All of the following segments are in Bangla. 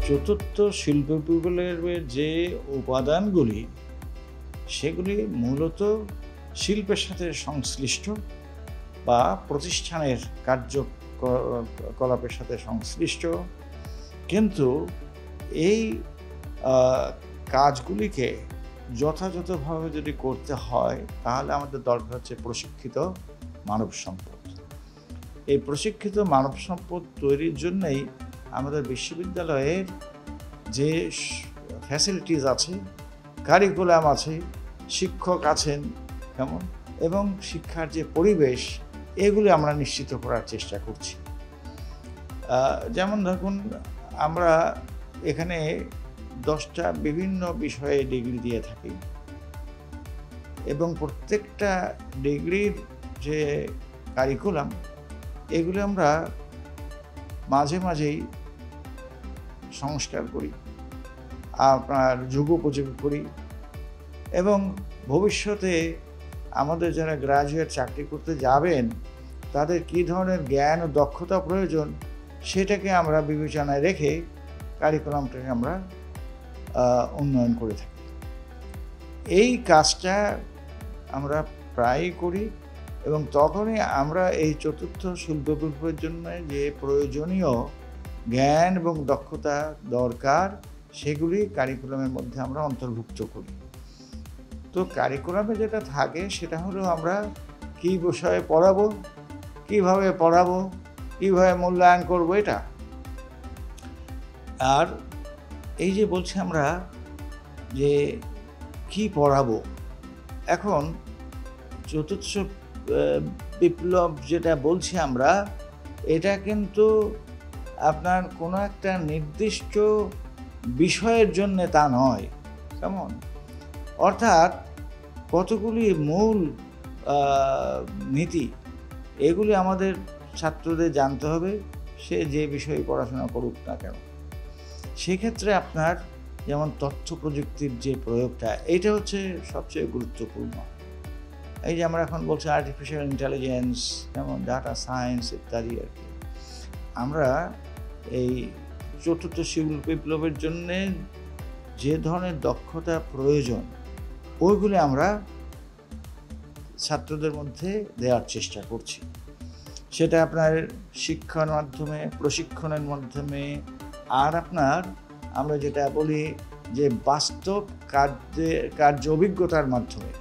চতুর্থ শিল্প বিপ্লবের যে উপাদানগুলি সেগুলি মূলত শিল্পের সাথে সংশ্লিষ্ট বা প্রতিষ্ঠানের কার্যকলাপের সাথে সংশ্লিষ্ট, কিন্তু এই কাজগুলিকে যথাযথভাবে যদি করতে হয় তাহলে আমাদের দরকার হচ্ছে প্রশিক্ষিত মানব সম্পদ। এই প্রশিক্ষিত মানব সম্পদ তৈরির জন্যই আমাদের বিশ্ববিদ্যালয়ের যে ফ্যাসিলিটিস আছে, কারিকুলাম আছে, শিক্ষক আছেন কেমন, এবং শিক্ষার যে পরিবেশ, এগুলি আমরা নিশ্চিত করার চেষ্টা করছি। যেমন দেখুন, আমরা এখানে 10টা বিভিন্ন বিষয়ে ডিগ্রি দিয়ে থাকি এবং প্রত্যেকটা ডিগ্রির যে কারিকুলাম এগুলো আমরা মাঝে মাঝেই সংস্কার করি, আপনার যুগোপযোগী করি, এবং ভবিষ্যতে আমাদের যারা গ্রাজুয়েট চাকরি করতে যাবেন তাদের কী ধরনের জ্ঞান ও দক্ষতা প্রয়োজন সেটাকে আমরা বিবেচনায় রেখে কারিকুলামটাকে আমরা উন্নয়ন করে থাকি। এই কাজটা আমরা প্রায়ই করি এবং তখনই আমরা এই চতুর্থ শিল্প বিপ্লবের জন্য যে প্রয়োজনীয় জ্ঞান এবং দক্ষতা দরকার সেগুলি কারিকুলামের মধ্যে আমরা অন্তর্ভুক্ত করি। তো কারিকুলামে যেটা থাকে সেটা হলো আমরা কী বিষয়ে পড়াবো, কীভাবে পড়াবো, কীভাবে মূল্যায়ন করবো, এটা। আর এই যে বলছি আমরা যে কি পড়াবো, এখন চতুর্থ বিপ্লব যেটা বলছি আমরা, এটা কিন্তু আপনার কোনো একটা নির্দিষ্ট বিষয়ের জন্য তা নয়, কেমন, অর্থাৎ কতগুলি মূল নীতি এগুলি আমাদের ছাত্রদের জানতে হবে, সে যে বিষয়ে পড়াশোনা করুক না কেন। সেক্ষেত্রে আপনার যেমন তথ্য প্রযুক্তির যে প্রয়োগটা, এইটা হচ্ছে সবচেয়ে গুরুত্বপূর্ণ। এই যে আমরা এখন বলছি আর্টিফিশিয়াল ইন্টেলিজেন্স, যেমন ডাটা সায়েন্স ইত্যাদি আর কি। আমরা এই চতুর্থ শিল্প বিপ্লবের জন্যে যে ধরনের দক্ষতা প্রয়োজন ওইগুলি আমরা ছাত্রদের মধ্যে দেওয়ার চেষ্টা করছি। সেটা আপনার শিক্ষার মাধ্যমে, প্রশিক্ষণের মাধ্যমে, আর আপনার আমরা যেটা বলি যে বাস্তব কার্য অভিজ্ঞতার মাধ্যমে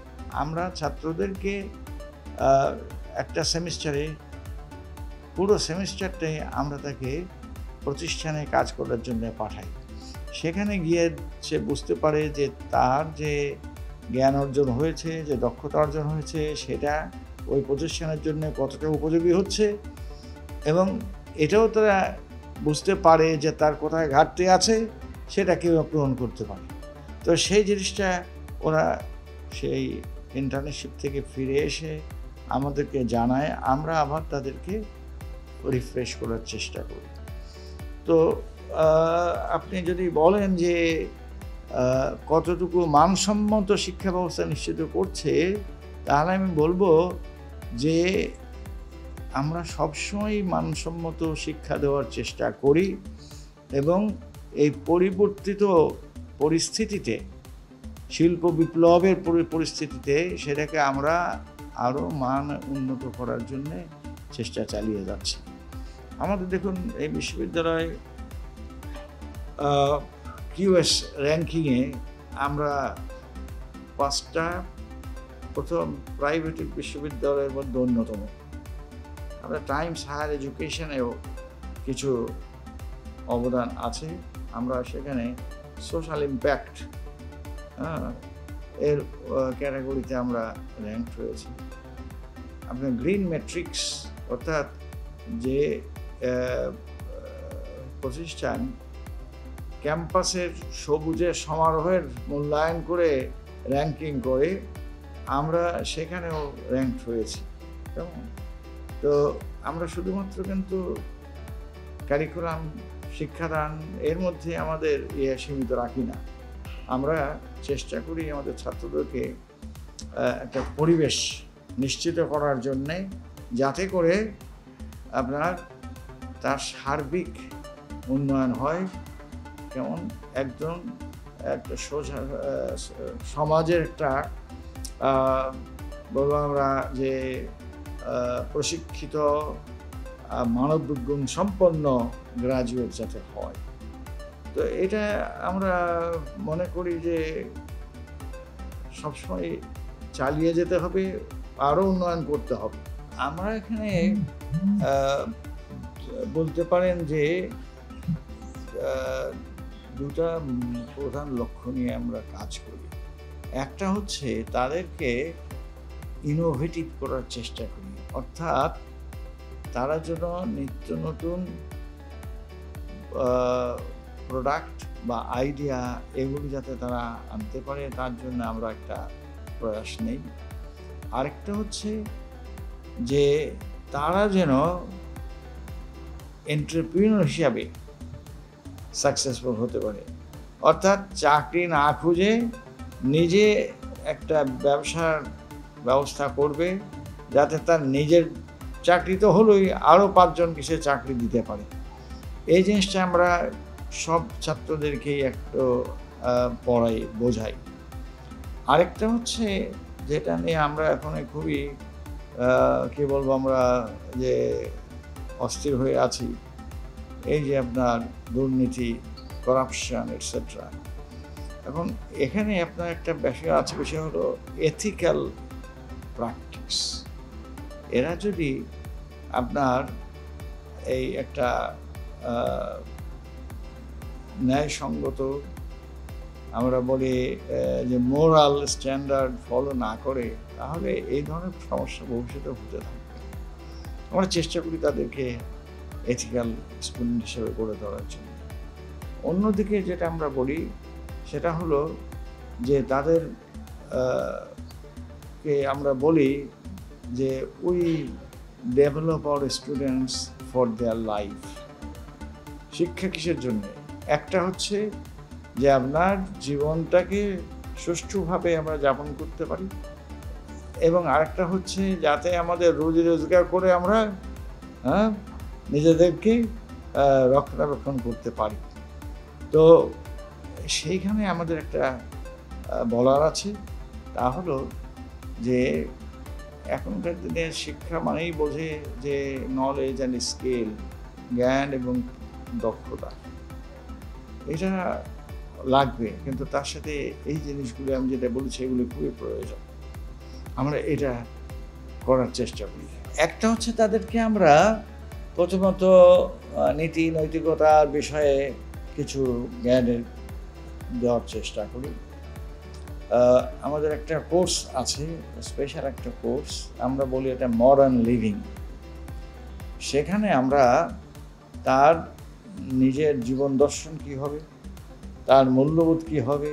আমরা ছাত্রদেরকে একটা সেমিস্টারে, পুরো সেমিস্টারটাই আমরা তাকে প্রতিষ্ঠানে কাজ করার জন্য পাঠাই। সেখানে গিয়ে সে বুঝতে পারে যে তার যে জ্ঞান অর্জন হয়েছে, যে দক্ষতা অর্জন হয়েছে, সেটা ওই প্রতিষ্ঠানের জন্য কতটা উপযোগী হচ্ছে, এবং এটাও তারা বুঝতে পারে যে তার কোথায় ঘাটতি আছে, সেটা কেউ পূরণ করতে পারে। তো সেই জিনিসটা ওরা সেই ইন্টার্নশিপ থেকে ফিরে এসে আমাদেরকে জানায়, আমরা আবার তাদেরকে রিফ্রেশ করার চেষ্টা করি। তো আপনি যদি বলেন যে কতটুকু মানসম্মত শিক্ষা ব্যবস্থা নিশ্চিত করছে, তাহলে আমি বলবো যে আমরা সবসময় মানসম্মত শিক্ষা দেওয়ার চেষ্টা করি এবং এই পরিবর্তিত পরিস্থিতিতে, শিল্প বিপ্লবের পরিস্থিতিতে সেটাকে আমরা আরও মান উন্নত করার জন্যে চেষ্টা চালিয়ে যাচ্ছি। আমাদের দেখুন, এই বিশ্ববিদ্যালয় কিউএস র্যাঙ্কিংয়ে আমরা 5টা প্রথম প্রাইভেট বিশ্ববিদ্যালয়ের মধ্যে অন্যতম। আমরা টাইমস হায়ার এডুকেশনেও কিছু অবদান আছে। আমরা সেখানে সোশ্যাল ইম্প্যাক্ট এর ক্যাটাগরিতে আমরা র্যাঙ্ক হয়েছি। আপনার গ্রিন ম্যাট্রিক্স, অর্থাৎ যে প্রতিষ্ঠান ক্যাম্পাসের সবুজের সমারোহের মূল্যায়ন করে র্যাঙ্কিং করে, আমরা সেখানেও র্যাঙ্ক হয়েছি, কেমন। তো আমরা শুধুমাত্র কিন্তু কারিকুলাম, শিক্ষাদান এর মধ্যে আমাদের সীমিত রাখি না। আমরা চেষ্টা করি আমাদের ছাত্রদেরকে একটা পরিবেশ নিশ্চিত করার জন্যে, যাতে করে আপনার তার সার্বিক উন্নয়ন হয় কেমন একজন একটা সোজা সমাজের একটা বলবো আমরা যে প্রশিক্ষিত মানব বিজ্ঞান সম্পন্ন গ্রাজুয়েট যাতে হয়। তো এটা আমরা মনে করি যে সবসময় চালিয়ে যেতে হবে, আরও উন্নয়ন করতে হবে। আমরা এখানে বলতে পারেন যে দুটা প্রধান লক্ষ্য নিয়ে আমরা কাজ করি। একটা হচ্ছে তাদেরকে ইনোভেটিভ করার চেষ্টা করি, অর্থাৎ তারা যেন নিত্য নতুন প্রোডাক্ট বা আইডিয়া এগুলি যাতে তারা আনতে পারে, তার জন্য আমরা একটা প্রয়াস নেই। আরেকটা হচ্ছে যে তারা যেন এন্টারপ্রেনিউর হিসাবে সাকসেসফুল হতে পারে, অর্থাৎ চাকরি না খুঁজে নিজে একটা ব্যবসার ব্যবস্থা করবে, যাতে তার নিজের চাকরি তো হলোই, আরও 5 জনকে সে চাকরি দিতে পারে। এই জিনিসটা আমরা সব ছাত্রদেরকেই একটু পড়াই, বোঝাই। আরেকটা হচ্ছে যেটা নিয়ে আমরা এখন খুবই কী বলবো, আমরা যে অস্থির হয়ে আছি, এই যে আপনার দুর্নীতি, করাপশন এটসেট্রা। এখন এখানে আপনার একটা বিষয় আছে, বিষয় হলো এথিক্যাল প্র্যাকটিস। এরা যদি আপনার এই একটা ন্যায়সঙ্গত, আমরা বলি যে মোরাল স্ট্যান্ডার্ড ফলো না করে, তাহলে এই ধরনের সমস্যা ভবিষ্যতে হতে থাকবে। আমরা চেষ্টা করি তাদেরকে এথিক্যাল স্টুডেন্ট হিসেবে গড়ে তোলার জন্য। অন্যদিকে যেটা আমরা বলি সেটা হলো যে তাদের কে আমরা বলি যে we develop hour students for their life. শিক্ষা কিসের জন্য? একটা হচ্ছে যে আপনার জীবনটাকে সুষ্ঠুভাবে আমরা যাপন করতে পারি, এবং আরেকটা হচ্ছে যাতে আমাদের রুজি রোজগার করে আমরা নিজেদেরকে রক্ষণাবেক্ষণ করতে পারি। তো সেইখানে আমাদের একটা বলার আছে, তা হলো যে এখনকার দিনে শিক্ষা মানেই বোঝে যে নলেজ অ্যান্ড স্কিল, জ্ঞান এবং দক্ষতা, এটা লাগবে, কিন্তু তার সাথে এই জিনিসগুলো আমি যেটা বলেছি এগুলো খুবই প্রয়োজন। আমরা এটা করার চেষ্টা করি। একটা হচ্ছে তাদেরকে আমরা প্রথমত নীতি নৈতিকতার বিষয়ে কিছু জ্ঞানের দেওয়ার চেষ্টা করি। আমাদের একটা কোর্স আছে, স্পেশাল একটা কোর্স, আমরা বলি এটা মডার্ন লিভিং। সেখানে আমরা তার নিজের জীবন দর্শন কী হবে, তার মূল্যবোধ কী হবে,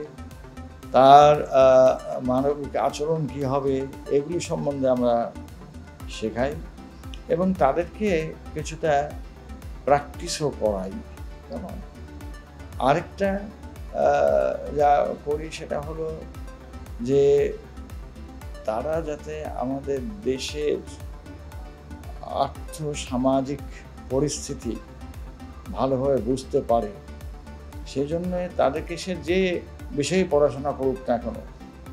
তার মানবিক আচরণ কী হবে, এগুলি সম্বন্ধে আমরা শেখাই এবং তাদেরকে কিছুটা প্র্যাকটিসও করাই। কেমন? আরেকটা যা করি সেটা হলো যে তারা যাতে আমাদের দেশের আর্থ সামাজিক পরিস্থিতি ভালোভাবে বুঝতে পারে, সেজন্য তাদেরকে সে যে বিষয়ে পড়াশোনা করুক না কেন,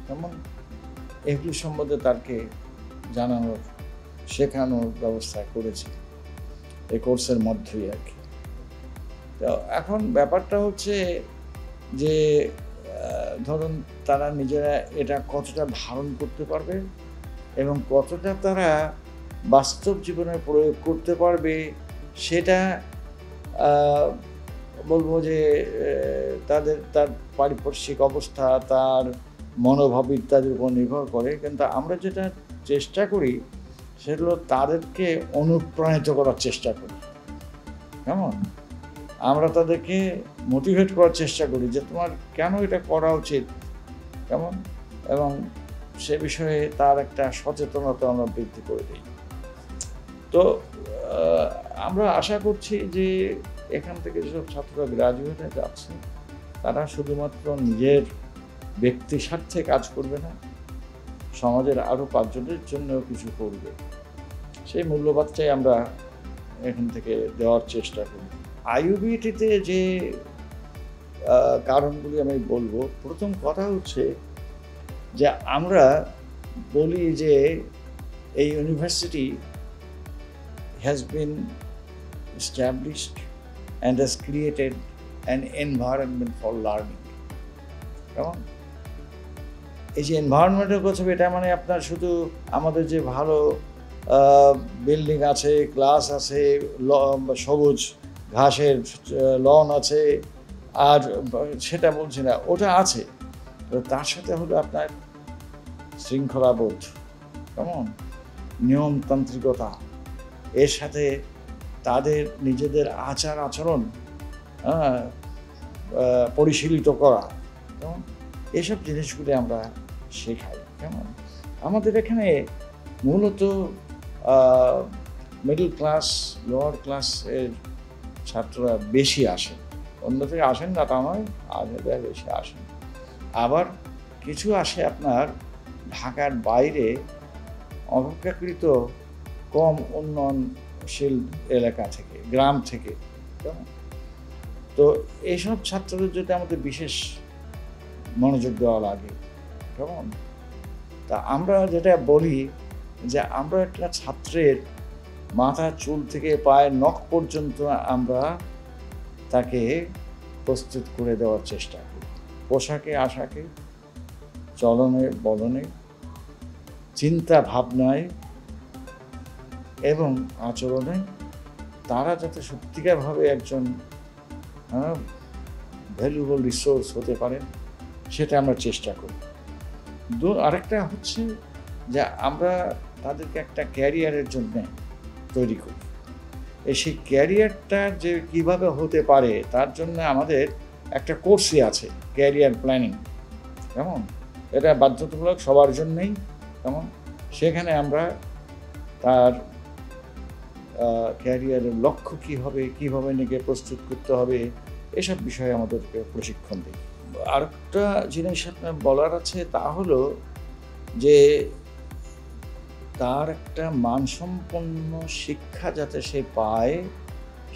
তেমন এগুলি সম্বন্ধে তাকে জানানোর, শেখানোর ব্যবস্থা করেছি এই কোর্সের মধ্যেই আর কি। তো এখন ব্যাপারটা হচ্ছে যে ধরুন তারা নিজেরা এটা কতটা ধারণ করতে পারবে এবং কতটা তারা বাস্তব জীবনে প্রয়োগ করতে পারবে, সেটা বলবো যে তার পারিপার্শ্বিক অবস্থা, তার মনোভাব ইত্যাদির উপর নির্ভর করে। কিন্তু আমরা যেটা চেষ্টা করি সেগুলো তাদেরকে অনুপ্রাণিত করার চেষ্টা করি। কেমন? আমরা তাদেরকে মোটিভেট করার চেষ্টা করি যে তোমার কেন এটা করা উচিত, কেমন, এবং সে বিষয়ে তার একটা সচেতনতা আমরা বৃদ্ধি করে দিই। তো আমরা আশা করছি যে এখান থেকে যেসব ছাত্ররা গ্রাজুয়েট হয়ে যাচ্ছে তারা শুধুমাত্র নিজের ব্যক্তি স্বার্থে কাজ করবে না, সমাজের আরও 5 জনের জন্যও কিছু করবে। সেই মূল্যবোধটাই আমরা এখান থেকে দেওয়ার চেষ্টা করি। আইইউবিটিতে যে কারণগুলি আমি বলবো। প্রথম কথা হচ্ছে যে আমরা বলি যে এই university has been established and has created an environment for learning. কেমন? এই যে এনভায়রনমেন্টের কথা, এটা মানে আপনার শুধু আমাদের যে ভালো বিল্ডিং আছে, ক্লাস আছে, সবুজ ঘাসের লন আছে, আর সেটা বলছি না, ওটা আছে। তো তার সাথে হলো আপনার শৃঙ্খলাবোধ, কেমন, নিয়মতান্ত্রিকতা, এর সাথে তাদের নিজেদের আচার আচরণ পরিশীলিত করা, কেমন, এসব জিনিসগুলি আমরা শেখাই। কেমন, আমাদের এখানে মূলত মিডল ক্লাস, লোয়ার ক্লাসের ছাত্ররা বেশি আসেন, অন্য থেকে আসেন না তা নয়, আগে বেশি আসেন। আবার কিছু আসে আপনার ঢাকার বাইরে অপেক্ষাকৃত কম উন্নয়নশীল এলাকা থেকে, গ্রাম থেকে। তো এইসব ছাত্রদের যদি আমাদের বিশেষ মনোযোগ দেওয়া লাগে, কেমন। তা আমরা যেটা বলি যে আমরা একটা ছাত্রের মাথা চুল থেকে পায়ের নখ পর্যন্ত আমরা তাকে প্রস্তুত করে দেওয়ার চেষ্টা করি, পোশাকে আশাকে, চলনে বলনে, চিন্তা ভাবনায় এবং আচরণে তারা যাতে সত্যিকারভাবে একজন ভ্যালুয়েবল রিসোর্স হতে পারেন, সেটা আমরা চেষ্টা করি। আরেকটা হচ্ছে যে আমরা তাদেরকে একটা ক্যারিয়ারের জন্য তৈরি করি। সেই ক্যারিয়ারটা যে কিভাবে হতে পারে তার জন্য আমাদের একটা কোর্সই আছে, ক্যারিয়ার প্ল্যানিং, কেমন, এটা বাধ্যতামূলক সবার জন্যই। কেমন, সেখানে আমরা তার ক্যারিয়ারের লক্ষ্য কী হবে, কীভাবে নিজেকে প্রস্তুত করতে হবে, এসব বিষয়ে আমাদেরকে প্রশিক্ষণ দিই। আরেকটা জিনিস আপনার বলার আছে, তা হলো যে তার একটা মানসম্পন্ন শিক্ষা যাতে সে পায়,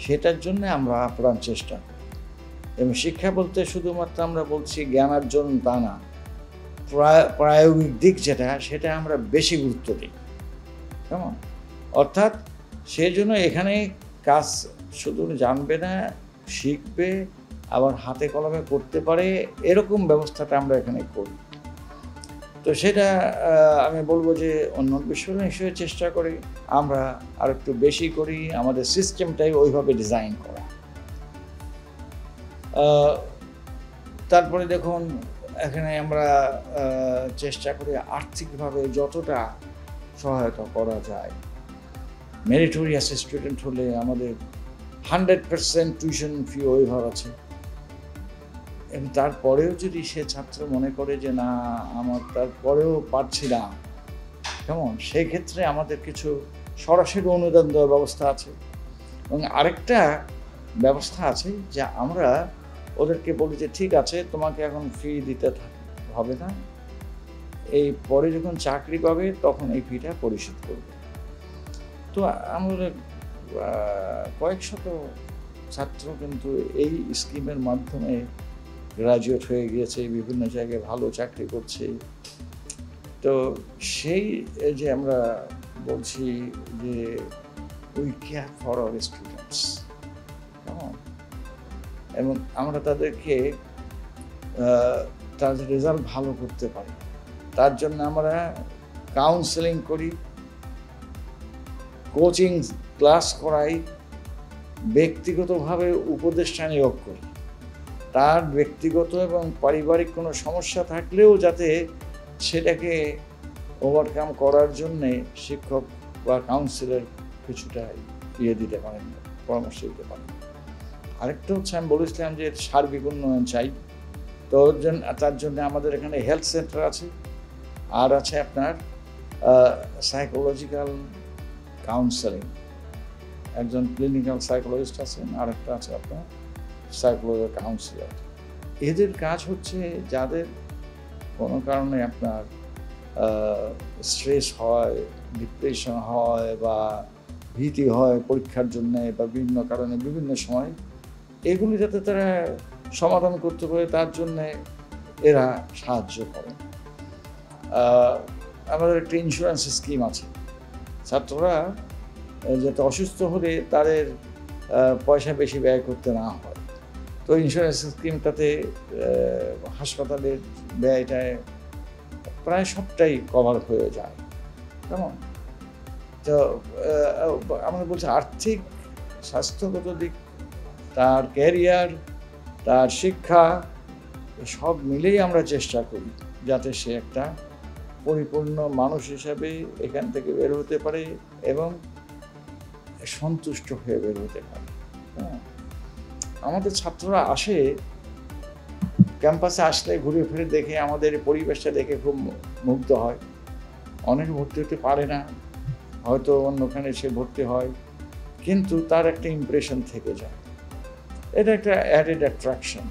সেটার জন্য আমরা আপ্রাণ চেষ্টা করি। এবং শিক্ষা বলতে শুধুমাত্র আমরা বলছি জ্ঞানার্জন তা না, প্রায়োগিক দিক যেটা, সেটা আমরা বেশি গুরুত্ব দিই। কেমন, অর্থাৎ সেই জন্য এখানে কাজ শুধু জানবে না, শিখবে, আবার হাতে কলমে করতে পারে, এরকম ব্যবস্থাটা আমরা এখানে করি। তো সেটা আমি বলবো যে অন্য বিশ্ববিদ্যালয় হিসেবে চেষ্টা করি, আমরা আর একটু বেশি করি, আমাদের সিস্টেমটাই ওইভাবে ডিজাইন করা। তারপরে দেখুন, এখানে আমরা চেষ্টা করি আর্থিকভাবে যতটা সহায়তা করা যায়। মেরিটোরিয়াস স্টুডেন্ট হলে আমাদের 100% টিউশন ফি ওইভার আছে, এবং তারপরেও যদি সে ছাত্র মনে করে যে না, আমার তারপরেও পারছি না, কেমন, সেই ক্ষেত্রে আমাদের কিছু সরাসরি অনুদান দেওয়ার ব্যবস্থা আছে। এবং আরেকটা ব্যবস্থা আছে যে আমরা ওদেরকে বলি যে ঠিক আছে, তোমাকে এখন ফি দিতে হবে না, এই পরে যখন চাকরি পাবে তখন এই ফিটা পরিশোধ করবে। তো আমাদের কয়েক শত ছাত্র কিন্তু এই স্কিমের মাধ্যমে গ্রাজুয়েট হয়ে গিয়েছে, বিভিন্ন জায়গায় ভালো চাকরি করছে। তো সেই যে আমরা বলছি যে we care for our students, কেমন, এবং আমরা তাদেরকে তাদের রেজাল্ট ভালো করতে পারি, তার জন্য আমরা কাউন্সেলিং করি, কোচিং ক্লাস করাই, ব্যক্তিগতভাবে উপদেষ্টা নিয়োগ করি। তার ব্যক্তিগত এবং পারিবারিক কোনো সমস্যা থাকলেও যাতে সেটাকে ওভারকাম করার জন্যে শিক্ষক বা কাউন্সিলর কিছুটা দিতে পারেন, পরামর্শ দিতে পারেন। আরেকটা হচ্ছে আমি বলেছিলাম যে সার্বিক উন্নয়ন চাই, তো তার জন্য আমাদের এখানে হেলথ সেন্টার আছে, আর আছে আপনার সাইকোলজিক্যাল কাউন্সেলিং, একজন ক্লিনিক্যাল সাইকোলজিস্ট আছেন, আর একটা আছে আপনার সাইকোলজিক্যাল কাউন্সিলর। এদের কাজ হচ্ছে যাদের কোনো কারণে আপনার স্ট্রেস হয়, ডিপ্রেশন হয়, বা ভীতি হয় পরীক্ষার জন্যে, বা বিভিন্ন কারণে বিভিন্ন সময়, এগুলি যাতে তারা সমাধান করতে পারে তার জন্যে এরা সাহায্য করে। আমাদের একটা ইন্স্যুরেন্স স্কিম আছে, ছাত্ররা যাতে অসুস্থ হলে তাদের পয়সা বেশি ব্যয় করতে না হয়, তো ইন্স্যুরেন্স স্কিমটাতে হাসপাতালের ব্যয়টায় প্রায় সবটাই কভার হয়ে যায়। কেমন? তো আমরা বলছি আর্থিক, স্বাস্থ্যগত দিক, তার ক্যারিয়ার, তার শিক্ষা, সব মিলেই আমরা চেষ্টা করি যাতে সে একটা পরিপূর্ণ মানুষ হিসাবে এখান থেকে বের হতে পারে এবং সন্তুষ্ট হয়ে বের হতে পারে। হ্যাঁ, আমাদের ছাত্ররা আসে, ক্যাম্পাসে আসলে ঘুরে ফিরে দেখে আমাদের পরিবেশটা দেখে খুব মুগ্ধ হয়। অনেকে ভর্তি হতে পারে না, হয়তো অন্যখানে সে ভর্তি হয়, কিন্তু তার একটা ইমপ্রেশন থেকে যায়। এটা একটা অ্যাডেড অ্যাট্রাকশন।